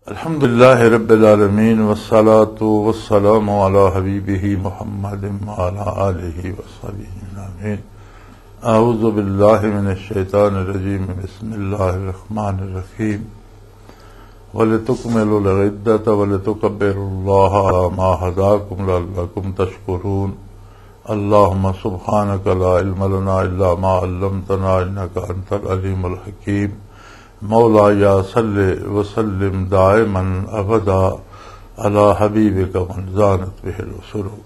अल्हम्दुलिल्लाहि रब्बिल आलमीन वस्सलातु वस्सलामु अला हबीबिही मुहम्मदिन व अला आलिहि वस्सहबिहि आमीन। अऊज़ु बिल्लाहि मिनश शैतानिर रजीम। बिस्मिल्लाहिर रहमानिर रहीम। वलितुकमिलुल इद्दत वलितुकब्बिरुल्लाह अला मा हदाकुम लअल्लकुम तशकुरून। अल्लाहुम्मा सुब्हानका ला इल्मा लना इल्ला मा अल्लमतना इन्नका अंतल अलीमुल हकीम। मौला या सल्ले वसल्लिम दाइमन अबदा अला हबीबिका मन ज़ानत बिहिल सुरूर।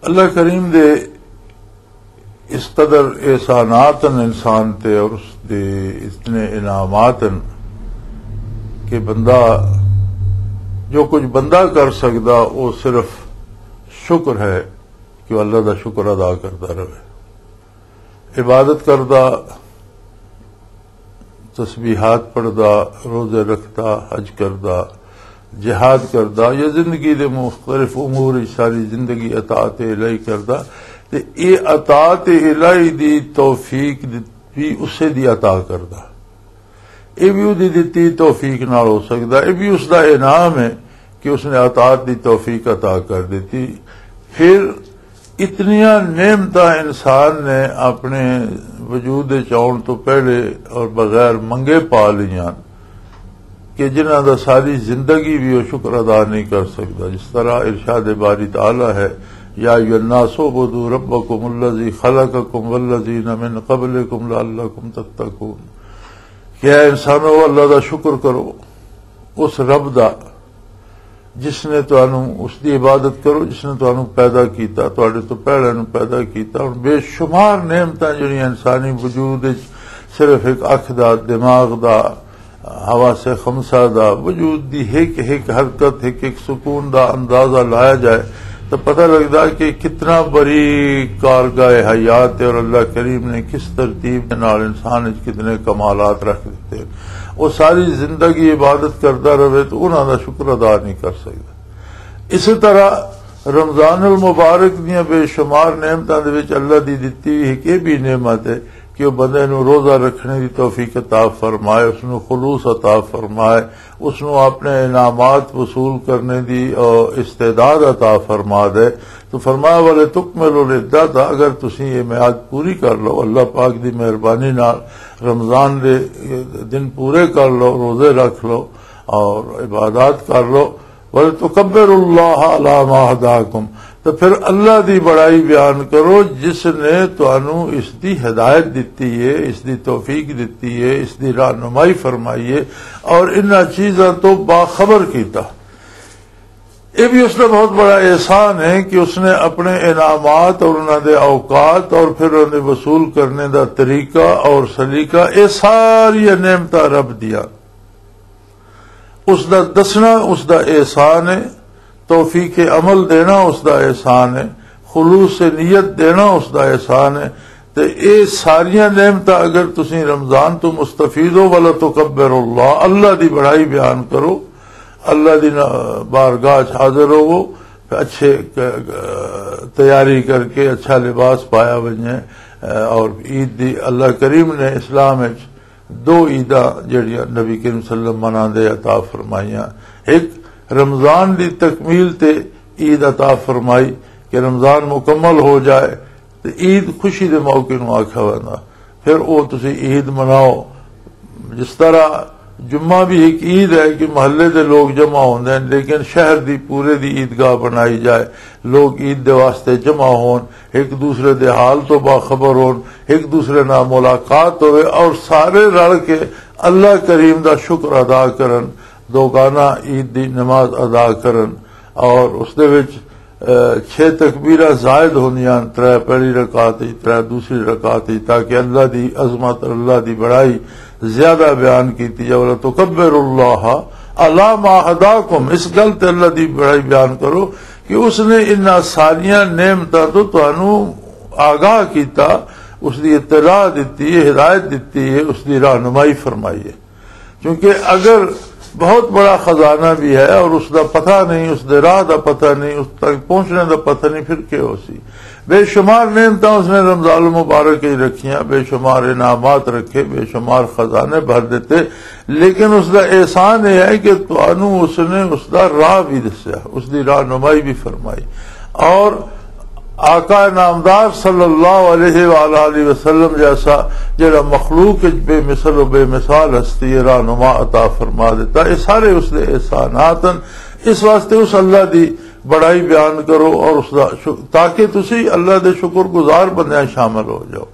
अल्लाह करीम दे इस कदर एहसानातन इंसान ते और उसके इतने इनामातन कि बंदा जो कुछ बंदा कर सकता वो सिर्फ शुक्र है कि अल्लाह का शुक्र अदा करता रहे। इबादत करदा, तस्बीहात पढ़दा, रोजे रखदा, हज करदा, जिहाद करदा या जिंदगी दे मुख्तलिफ उमूर सारी जिंदगी अताअत इलाही करदा ते ये अताअत इलाही दी तौफीक भी उसे दी अता करदा। ये भी उदी दिती तौफीक नाल हो सकदा। ये भी उसका इनाम है कि उसने अताअत दी तौफीक अता कर दी। फिर इतनिया नेमता इंसान ने अपने वजूद चाउन तो पहले और बगैर मंगे पा लिया कि जिन्हां दा सारी जिंदगी भी वो शुक्र अदा नहीं कर सकता। जिस तरह इरशाद बारी ताला है, या अय्युहन्नासु उबुदू रब्बकुमुल्लज़ी खलक़कुम वल्लज़ीना मिन क़ब्लिकुम लअल्लकुम तत्तक़ून। क्या इंसानों अल्लाह दा शुक्र करो, उस रब दा जिसने तुहानू उसकी इबादत करो जिसने तुहानू पैदा किया, तुहाडे तो पहले नू पैदा किया। और बेशुमार नेमतां जिहड़ियां इंसानी वजूद सिर्फ एक अख दा, दिमाग दा, हवा से खमसा दा वजूद दी एक एक हरकत, एक एक सुकून दा अंदाजा लाया जाए तो पता लगता है कि कितना बड़ी कारगाह हयात है और अल्लाह करीम ने किस तरतीब के नाल इंसान कितने कमालात रख दिते। वो सारी जिंदगी इबादत करता रहे तो उन्हां दा शुक्र अदा नहीं कर सकता। इसी तरह रमजानुल मुबारक दियां बेशुमार नेमतां दे विच अल्लाह दी दित्ती एक ये भी नेमत है कि वह बंदे नू रोजा रखने की तौफीक अता फरमाए, उसनू खुलूस अता फरमाए, उसनू अपने इनामात वसूल करने की इस्तेदाद अता फरमा दे। तो फरमाया वाले तुकमिलुल इद्दत, अगर तुसी ये मियाद पूरी कर लो, अल्लाह पाक दी मेहरबानी नाल रमजान दे दिन पूरे कर लो, रोजे रख लो और इबादत कर लो। वाले तुकब्बिरुल्लाह अला मा हदाकुम, तो फिर अल्लाह दी बड़ाई बयान करो जिसने तुहानू इसकी हिदायत दिती है, इसकी तौफीक दिती है, इसकी रहनुमाई फरमाई है और इन्हां चीज़ों तो बाखबर कीता। ये भी उसका बहुत बड़ा एहसान है कि उसने अपने इनामात और उन्होंने औकात और फिर उन्हें वसूल करने का तरीका और सलीका ये सारी नेमता रब दिया। उसका दसना उसका एहसान है, तौफीक अमल देना उसका एहसान है, खुलूस से नीयत देना उसका एहसान है। तो ये सारिया नेमता अगर तुसी रमजान तो मुस्तफीद हो, वाला तुकब्बिरुल्लाह, अल्लाह की बड़ाई बयान करो, अल्लाह की बारगाह हाजिर हो, अच्छे तैयारी करके अच्छा लिबास पाया वजे। और ईद दी अल्लाह करीम ने इस्लाम में दो ईदा जड़ियां नबी करीम सल्लल्लाहु अलैहि वसल्लम मनांदे अता फरमाइया। एक रमजान की तकमील ते ईद अता फरमाई कि रमजान मुकम्मल हो जाए तो ईद खुशी के मौके नूं आख्या वंदा। फिर वो तुसी ईद मनाओ। जिस तरह जुम्मा भी एक ईद है कि महल्ले के लोग जमा होंदे हैं, लेकिन शहर दी पूरे दी ईदगाह बनाई जाए, लोग ईद दे वास्ते जमा होन, एक दूसरे दे हाल तो बाखबर होन, एक दूसरे नाल मुलाकात होवे और सारे रल के अल्लाह करीम दा शुक्र अदा करन, दोगाना ईद दी नमाज अदा करन। और उसदे विच 6 तकबीरां जायद होंदियां, 3 पहली रकात 3 दूसरी रकात, ताकि अल्लाह दी अजमत अल्लाह दी बड़ाई ज्यादा बयान की जाए। तुकब्बिरुल्लाह अला मा हदाकुम, इस गल ते अल्लाह दी बड़ाई बयान करो कि उसने इन्हां सारियां नेमतां तो तुहानू आगाह किया, उसकी इत्तला दी है, हिदायत दी है, उसकी रहनुमाई फरमाई है। क्योंकि अगर बहुत बड़ा खजाना भी है और उसका पता नहीं, उसके राह का पता नहीं, उस तक पहुंचने का पता नहीं, फिर क्या हो सी। बेशुमार नेमत उसने रमजान मुबारक ही रखियां, बेशुमार इनामात रखे, बेशुमार खजाने भर देते, लेकिन उसका एहसान यह है कि तुहानू उसने उसका राह भी दसिया, उसकी रहनुमाई भी फरमाई। और आका नामदार सल्लल्लाहु अलैहि वसल्लम जैसा जरा मखलूक बेमिसल बेमिसाल हस्ती रहनुमा अता फरमा देता। ये सारे उसके एहसानातन। इस वास्ते उस अल्लाह की बड़ाई बयान करो और उसका ताकि तुसी अल्लाह के शुक्रगुजार बंदे शामिल हो जाओ।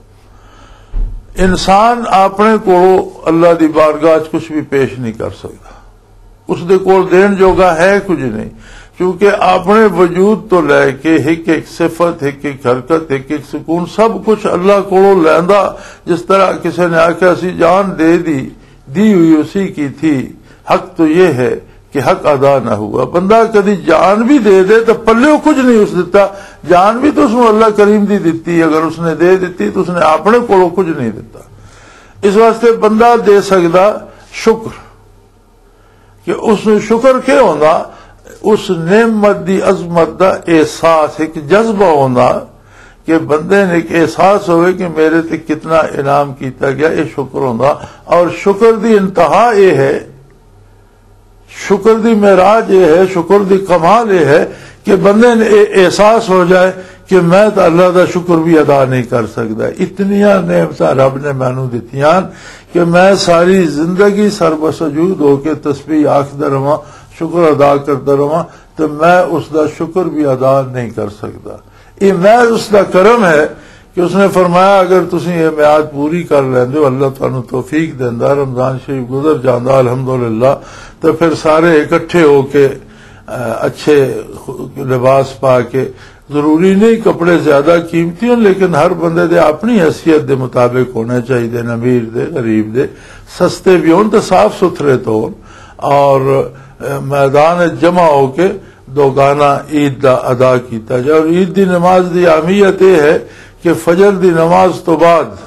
इंसान अपने को अल्लाह की बारगाह कुछ भी पेश नहीं कर सकता, उसके कोल देन जोगा है कुछ नहीं, क्योंकि अपने वजूद तो लैके एक एक सिफत, एक एक हरकत, एक एक सुकून सब कुछ अल्लाह को लैंदा। जिस तरह किसी ने आख्या सी जान दे दी हुई उसी की थी, हक तो ये है कि हक अदा न हुआ। बंदा कभी जान भी दे दे तो पल्ले कुछ नहीं उस दिता, जान भी तो उसने अल्लाह करीम दी दिती, अगर उसने दे दी तो उसने अपने को कुछ नहीं दिता। इस वास्ते बंदा दे सकता शुक्र, कि उसने शुक्र क्या होंदा, उस नेमत दी अजमत का एहसास, एक जज्बा होंदा कि बंदे ने एक एहसास होवे कि मेरे ते कितना इनाम किया गया, ये शुक्र होंदा। और शुक्र दी इंतहा ये है, शुक्र दी मेराज ये है, शुक्र दी कमाल ये है कि बंदे ने एहसास हो जाए कि मैं तो अल्लाह का शुक्र भी अदा नहीं कर सकता। इतनियां नेमत रब ने मैनू दित्तियां कि मैं सारी जिंदगी सरबसजूद होके तस्बीह आखदा रहा, शुक्र अदा करता रहा, तो मैं उसका शुक्र भी अदा नहीं कर सकता। ये मैं उसका करम है कि उसने फरमाया अगर तुम ये म्याद पूरी कर लेंदे हो, अल्लाह तुहानू तौफीक देंदा, रमजान शरीफ गुजर जाता अल्हम्दुलिल्लाह, तो फिर सारे इकट्ठे होके अच्छे लिबास पा के, जरूरी नहीं कपड़े ज्यादा कीमती हो, लेकिन हर बंदे दे अपनी हैसियत के मुताबिक होने चाहिए, अमीर दे गरीब दे, सस्ते भी होन तो साफ सुथरे तो होन, और मैदान जमा होके दो गाना ईद का अदा किया जाए। और ईद की नमाज की अहमियत यह है कि फजर की नमाज तो बाद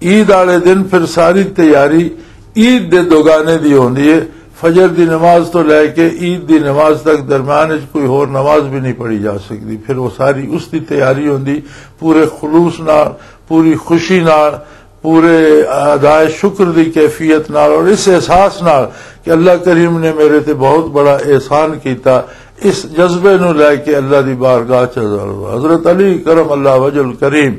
ईद वाले दिन फिर सारी तैयारी ईद के दो गाने की होती है। फजर की नमाज तो लैके ईद की नमाज तक दरम्यान कोई होर नमाज भी नहीं पढ़ी जा सकती, फिर वो सारी उसकी तैयारी होती पूरे खुलूस नाल, पूरी खुशी नाल, पूरे अदाए शुक्र की कैफियत नाल, और इस एहसास नाल कि अल्लाह करीम ने मेरे ते बहुत बड़ा एहसान किया। इस जज्बे नूं लैके अल्लाह की बारगाह च हजरत अली करम अल्लाह वजल करीम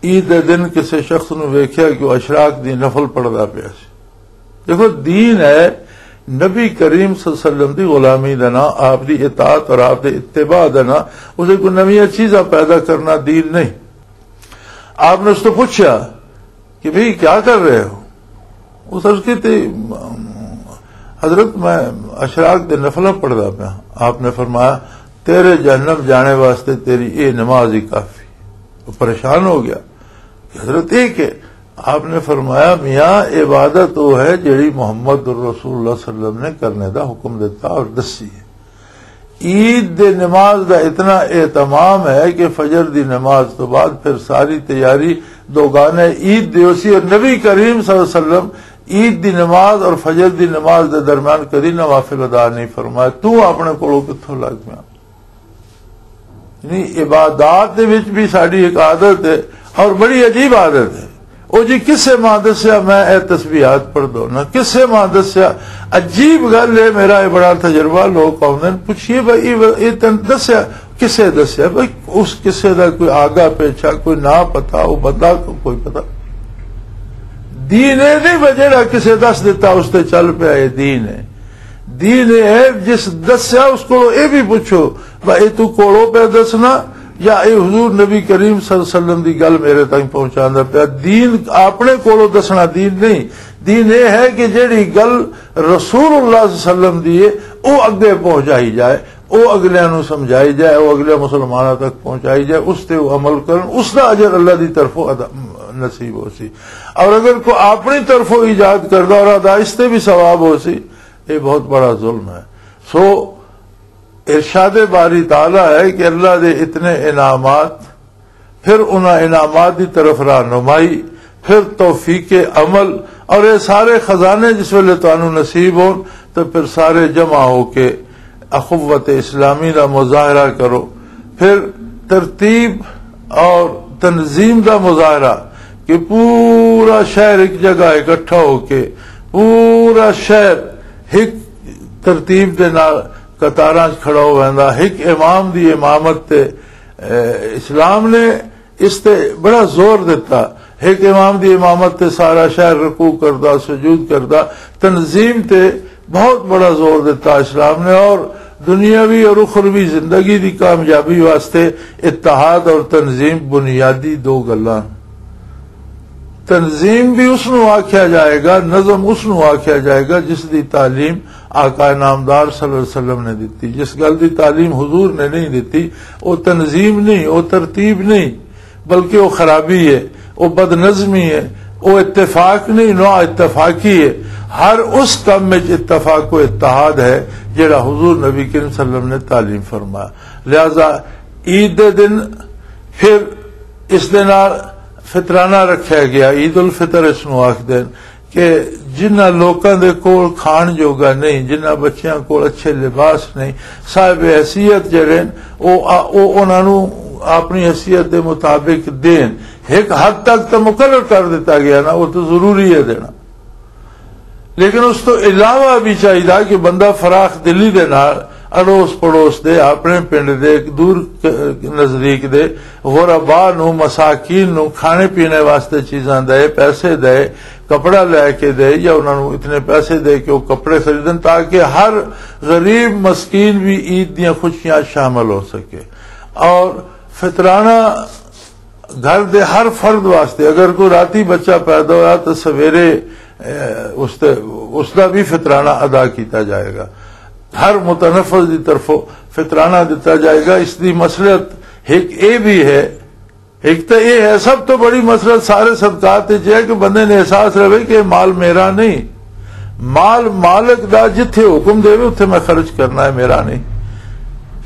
ईद के दिन किसी शख्स नूं वेख्या कि वह अशराक दी नफल पढ़दा पिया सी। देखो दीन है नबी करीम सल्लल्लाहु अलैहि वसल्लम की गुलामी का ना, आपकी इताअत और आपके इत्तिबा का ना, उसे कोई नवी चीज़ां पैदा करना दीन नहीं। आपने उसको पूछा कि भाई क्या कर रहे हो, उस अर्ज की हजरत मैं अशराक दे नफल पढ़दा पाया। आपने फरमाया तेरे जहन्नम जाने वास्ते तेरी ये नमाज ही काफी। वो परेशान हो गया, हजरत एक है। आपने फरमाया मियाँ इबादत वो है जिहड़ी मोहम्मद रसूलुल्लाह सल्लल्लाहु अलैहि वसल्लम ने करने का हुक्म दिता और दसी है। ईद दे नमाज का इतना एहतमाम है कि फजर दी नमाज तो बाद फिर सारी तैयारी दो गाने ईद दिवसी, और नबी करीम सल्लल्लाहु अलैहि वसल्लम ईद दी नमाज और फजर दी नमाज के दरम्यान कदी नवाफिल अदा नहीं फरमाया। तू अपने कोलों कित्थों लग गया? इबादत दे विच भी साडी एक आदत है और बड़ी अजीब आदत है। ओ जी किसे मां दसिया मैं ए तस्बीहात पढ़ दो ना, किसे मां दसिया, अजीब गल है। मेरा ये बड़ा तजर्बा, लोग आउंदे पूछिए भाई ये तेन दसिया किसे दसिया? भाई उस किसे का कोई आगा पेछा, कोई ना पता, वो बंदा कोई पता। दीन है नहीं वजेड़ा किसे दस दिता उसते चल पिया, ये दीन है। दीन है जिस दसिया उसको ये भी पूछो भाई तू कोड़ो पे दसना या ये हुजूर नबी करीम सल्लल्लाहु अलैहि वसल्लम की गल मेरे तक पहुंचादा पिया। दीन अपने कोलों दसना दीन नहीं। दीन यह है कि जेड़ी गल रसूलुल्लाह सल्लल्लाहु अलैहि वसल्लम दी है वो अगे पहुंचाई जाए, वो अगलियां नूं समझाई जाए, वो अगले मुसलमानों तक पहुंचाई जाए, उसते वो अमल करन, उसका अजर अल्लाह की तरफों नसीब हो सी। और अगर को अपनी तरफों ईजाद करदा और अदा इससे भी सवाब हो सी, ये बहुत बड़ा जुल्म है। सो इरशाद बारी ताला है कि अल्लाह दे इतने इनामात, फिर उन इनामात की तरफ रहनुमाई, फिर तौफीक अमल, और ये सारे खजाने जिस वेले तुहानू नसीब हो तो फिर सारे जमा होके अखुवत इस्लामी का मुजाहरा करो। फिर तरतीब और तंजीम का मुजाहरा कि पूरा शहर एक जगह इकट्ठा होके पूरा शहर एक तरतीब के नाल कतारां च खड़ा हो वैंदा, एक इमाम दी इमामत ते इस्लाम ने इस ते बड़ा जोर दिता। एक इमाम दी इमामत ते सारा शहर रुकू करदा, सुजूद करदा, तंजीम ते बहुत बड़ा जोर दिता इस्लाम ने। और दुनियावी और उखरवी जिंदगी की कामयाबी वास्ते इत्तेहाद और तंजीम बुनियादी दो गल्लां। तंजीम भी उसनू आख्या जाएगा, नज़म उसनू आख्या जाएगा जिसकी तालीम आका नामदार सल्लल्लाहु अलैहि वसल्लम ने दी। जिस गल की तालीम हुजूर ने नहीं दी वो तंजीम नहीं, वो तरतीब नहीं, बल्कि वो खराबी है, वो बदनज़मी है, वो इत्तेफाक नहीं, ना इत्तफाकी है। हर उस कम में इत्तफाक को इत्तेहाद है जेड़ा हुजूर नबी करीम सल्लल्लाहु अलैहि वसल्लम ने तालीम फरमाया। लिहाजा ईद दे दिन फिर इस दे नाल फितराना रखा गया, ईद उल फितर इसनू आखदे कि जिन्हां लोकां दे कोल खाण जोगा नहीं, जिन्हां बच्चियां कोल अच्छे लिबास नहीं, साहिब हैसियत जेड़े वो उन्हां नू अपनी हैसियत के मुताबिक देन। एक हद तक तो मुकर्रर कर दिता गया ना, वो तो जरूरी है देना, लेकिन उस तो इलावा भी चाहिए कि बंदा फराख दिली दे नाल अड़ोस पड़ोस दे, अपने पिंड दे, दूर नजदीक दे गुरबा नू, मसाकीन नू खाने पीने वास्ते चीजां दे, पैसे दे, कपड़ा लैके दे, या उन्होंने इतने पैसे दे कि वो कपड़े खरीदन, ताकि हर गरीब मस्कीन भी ईद दी खुशियां शामिल हो सके। और फितराना घर दे हर फर्द वास्ते, अगर कोई राती बच्चा पैदा होया तो सवेरे उसका भी फितराना अदा किया जाएगा। हर मुतनफ़िज़ की तरफों फितराना दिता जाएगा। इसकी मसलत एक ये भी है, एक तो ये है सब तो बड़ी मसलत सारे सदकात है कि बंदे ने एहसास रहे कि माल मेरा नहीं, माल मालिक दा, जिथे हुक्म देवे उत्थे मैं खर्च करना है, मेरा नहीं।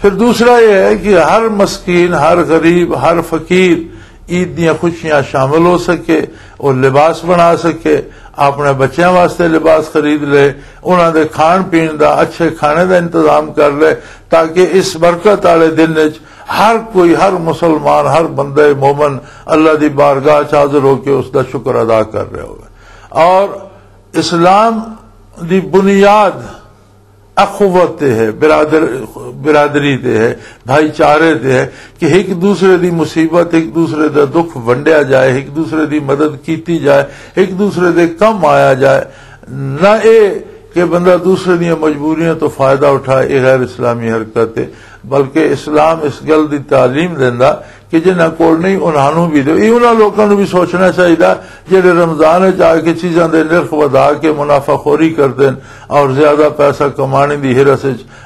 फिर दूसरा यह है कि हर मस्कीन, हर गरीब, हर फकीर ईद दी खुशियां शामिल हो सके, और लिबास बना सके, अपने बच्चों वास्ते लिबास खरीद ले, उन्होंने खान पीन का अच्छे खाने का इंतजाम कर ले, ताकि इस बरकत वाले दिन हर कोई, हर मुसलमान, हर बंदे मोमन अल्लाह की बारगाह च हाजिर होकर उसका शुक्र अदा कर रहे हो। और इस्लाम की बुनियाद अखुवत है, बिरादरी ते है, भाईचारे ते है कि एक दूसरे की मुसीबत, एक दूसरे का दुख वंडिया जाए, एक दूसरे की मदद की जाए, एक दूसरे के कम आया जाए, ना ये कि बंदा दूसरे दी मजबूरियां तो फायदा उठाए, ये गैर इस्लामी हरकत है। बल्कि इस्लाम इस गल की तालीम देंदा कि जिन्हां कोल नहीं उन्होंने भी दो। ये उन्होंने लोगों भी सोचना चाहिए जेडे रमजान आके चीज़ों के निर्ख वधा के मुनाफाखोरी करते हैं और ज्यादा पैसा कमाने की हिरस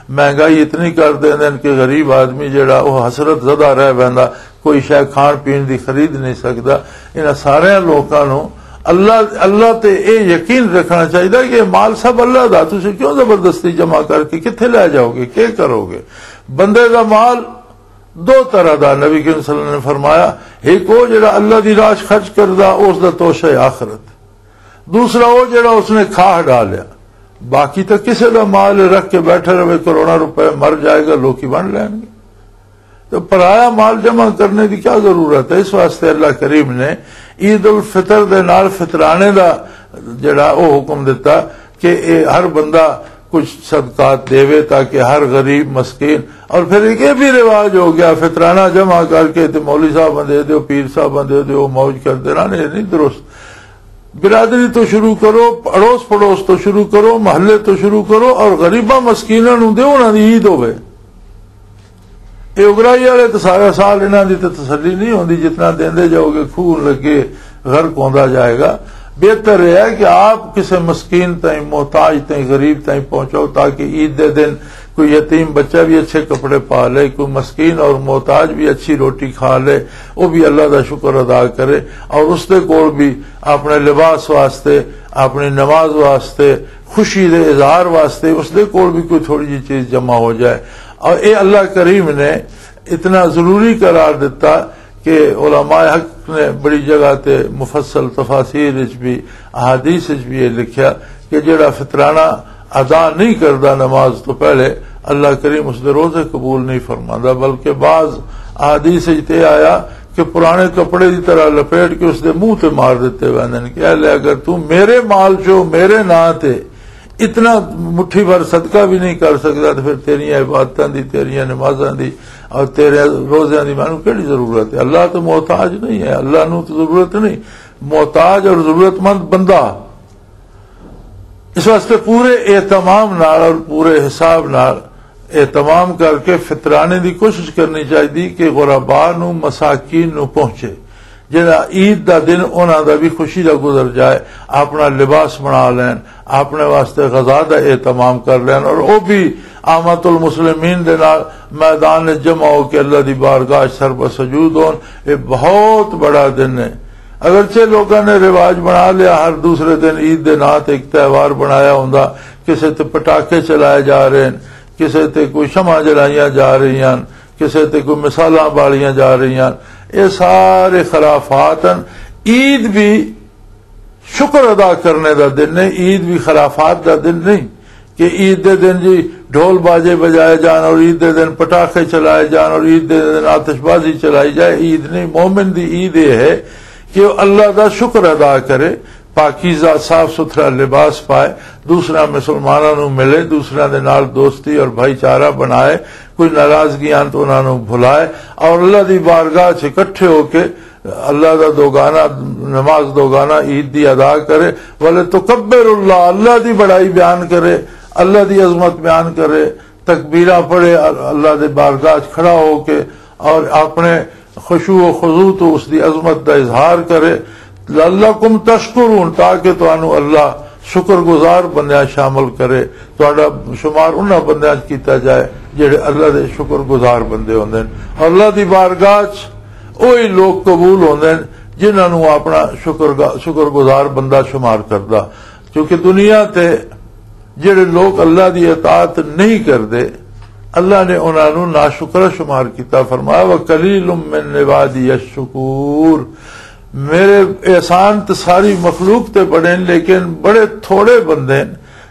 महंगाई इतनी कर दें कि गरीब आदमी जेड़ा वो हसरत ज़दा रह पैंदा, कोई शै खाण पीण की खरीद नहीं सकता। इन्हां सारे लोगों अल्लाह ते ये यकीन रखना चाहिए कि माल सब अल्लाह दा, तुसीं क्यों जबरदस्ती जमा करके कित्थे लै जाओगे, क्या करोगे। बंदे का माल दो तरह का नबी करीम सल्लल्लाहु अलैहि वसल्लम ने फरमाया, एक वो जेड़ा अल्लाह दी राह खर्च करदा उसका तोशा है आखिरत, दूसरा वो जेड़ा उसने खा डालिया। बाकी तो किसी का माल रख के बैठे रहे, करोड़ों रुपए मर जाएगा, लोग बन लेंगे। तो पराया माल जमा करने की क्या जरूरत है। इस वास्ते अल्लाह करीम ने ईद उल फितर दे नाल फितराने का जेड़ा वो हुक्म दिता कि हर बंदा कुछ सदकात देवे ताकि हर गरीब मस्कीन। और फिर एक भी रिवाज हो गया फितराना जमा करके तो मौली साहब दे दो, पीर साहब दे दो, मौज कर देना, नहीं दुरुस्त। बिरादरी तो शुरू करो, अड़ोस पड़ोस तो शुरू करो, महल्ले तो शुरू करो, और गरीबा मस्कीना दो, उन्होंने ईद होवे। ये उगराई वाले तो सारा साल इन्हों की तो तसली नहीं होती, जितना देंदे जाओगे खून लगे गर्क होता जाएगा। बेहतर यह है कि आप किसी मस्कीन ताई, मोहताज ताई, गरीब ताई पहुंचाओ, ताकि ईद के दिन कोई यतीम बच्चा भी अच्छे कपड़े पा ले, कोई मस्कीन और मोहताज भी अच्छी रोटी खा ले, वो भी अल्लाह का शुक्र अदा करे, और उसके कोल भी अपने लिबास वास्ते, अपनी नमाज वास्ते, खुशी के इजहार वास्ते उसके कोल भी कोई थोड़ी जी चीज जमा हो जाए। और ये अल्लाह करीम ने इतना जरूरी करार दिता कि उलमाए हक ने बड़ी जगह ते मुफस्सल तफासीर भी, अहादीस भी ये लिखा कि जेड़ा फितराना अदा नहीं करता नमाज तो पहले, अल्लाह करीम उसके रोजे कबूल नहीं फरमाता। बल्कि बाज हदीस ते आया कि पुराने कपड़े की तरह लपेट के उसके मुंह ते मार देते वह कह ले अगर तू मेरे माल चो मेरे ना ते इतना मुट्ठी भर सदका भी नहीं कर सकता तो फिर तेरिया इबादतां दी तेरिया नमाजां दी और तेरे रोज़ियां दी मैनू केड़ी जरूरत है। अल्लाह तो मोहताज नहीं है, अल्लाह नू तो जरूरत नहीं, मोहताज और जरूरतमंद बंदा। इस वास्ते पूरे एहतमाम नाल और पूरे हिसाब नाल एहतमाम करके फितराने की कोशिश करनी चाहिए कि गुरबा नू मसाकीन नू पहुंचे। जिहड़ा ईद का दिन उन्हां दा भी खुशी दा गुजर जाए, अपना लिबास बना लैन, अपने वास्ते गज़ा दा एहतमाम कर लैन और वह भी आमतुल मुस्लिमीन दे नाल मैदान जमा होकर अल्लाह दी बारगाह सरब सजूद होन। ये बहुत बड़ा दिन है। अगरचे लोगों ने रिवाज बना लिया हर दूसरे दिन ईद के नां ते एक त्यौहार बनाया हुंदा, किसे ते पटाखे चलाए जा रहे हैं, किसे ते कोई शमा जलाइया जा रही हैं, किसे ते कोई मिसालां बालियां जा रही हैं, ये सारे खराफात हैं। ईद भी शुक्र अदा करने का दिन है, ईद भी खराफात का दिन नहीं कि ईद के दिन जी ढोल बाजे बजाए जान और ईद के दिन पटाखे चलाए जान और ईद के दिन आतिशबाजी चलाई जाए। ईद नहीं, मोमिन दी ईद ये है कि अल्लाह का शुक्र अदा करे, पाकीज़ा साफ सुथरा लिबास पाए, दूसरा मुसलमानों को मिले, दूसरा दे नाल दोस्ती और भाईचारा बनाए, कोई नाराजगी आन तो उन्होंने भुलाए और अल्लाह की बारगाह च इकट्ठे होके अल्लाह का दोगाना नमाज दोगाना ईद दी अदा करे। वाले तो कब्बिरुल्लाह, अल्लाह की बड़ाई बयान करे, अल्लाह की अजमत बयान करे, तकबीरा पढ़े, अल्लाह के बारगाह च खड़ा होके और अपने खुशू व खुजू तो उसकी अजमत का इजहार करे। लअल्लकुम तशकुरून, ताकि तुहानू अल्लाह शुक्रगुजार बंदियां शामिल करे, तुहाडा शुमार उन्हां बंदियां च कीता जाए जेड़े अल्लाह दे शुक्रगुजार बंदे होंदे ने। अल्लाह दी बारगाह च ओही लोग कबूल होंदे ने जिन्हां नू अपना शुक्रगुजार बंदा शुमार करदा। क्योंकि दुनिया ते जेड़े लोग अल्लाह दी इताअत नहीं करदे, अल्लाह ने उन्होंने नाशुक्र शुमार किया। फरमाया व कलीलुम मिन इबादी अश्शुकूर, मेरे एहसान तो सारी मखलूक ते बड़े लेकिन बड़े थोड़े बंदे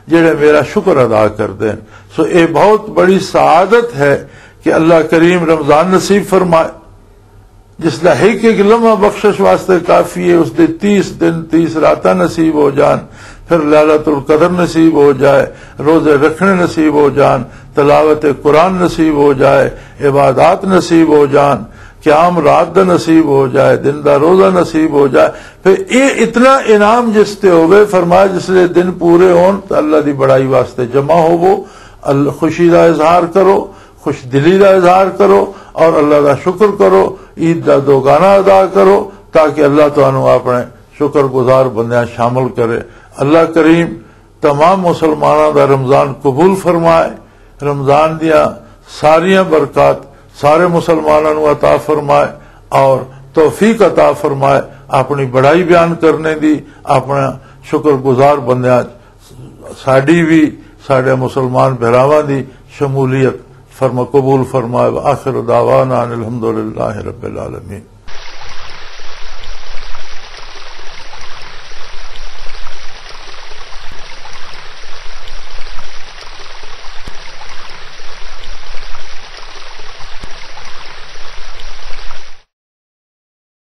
जेड़े मेरा शुक्र अदा करते हैं। सो ये बहुत बड़ी सआदत है कि अल्लाह करीम रमजान नसीब फरमाए, जिसला एक लम्हा बख्शिश वास्ते काफी है, उसके 30 दिन 30 रातां नसीब हो जान, फिर लैलतुल कदर नसीब हो जाए, रोजे रखने नसीब हो जान, तलावत कुरान नसीब हो जाए, इबादत नसीब हो जान, क़याम रात दा नसीब हो जाए, दिन दा रोजा नसीब हो जाए। फिर ये इतना इनाम जिसते होवे, फरमाया जिसले दिन पूरे होन तो अल्लाह दी बड़ाई वास्ते जमा होवो, खुशी का इजहार करो, खुश दिली का इजहार करो और अल्लाह का शुक्र करो, ईद का दोगाना अदा करो, ताकि अल्लाह तुहानू अपने शुक्रगुजार बंदियां शामिल करे। अल्लाह करीम तमाम मुसलमानों का रमजान कबूल फरमाए, रमजान दिया सारिया बरकत सारे मुसलमानों को अता फरमाए और तौफीक अता फरमाए अपनी बड़ाई बयान करने की, अपना शुक्रगुजार बंदियां साड़ी भी साढ़े मुसलमान भरावां दी शमूलियत कबूल फरमाए। आखिर दावाना अनिल हम्दुलिल्लाहि रब्बिल आलमीन।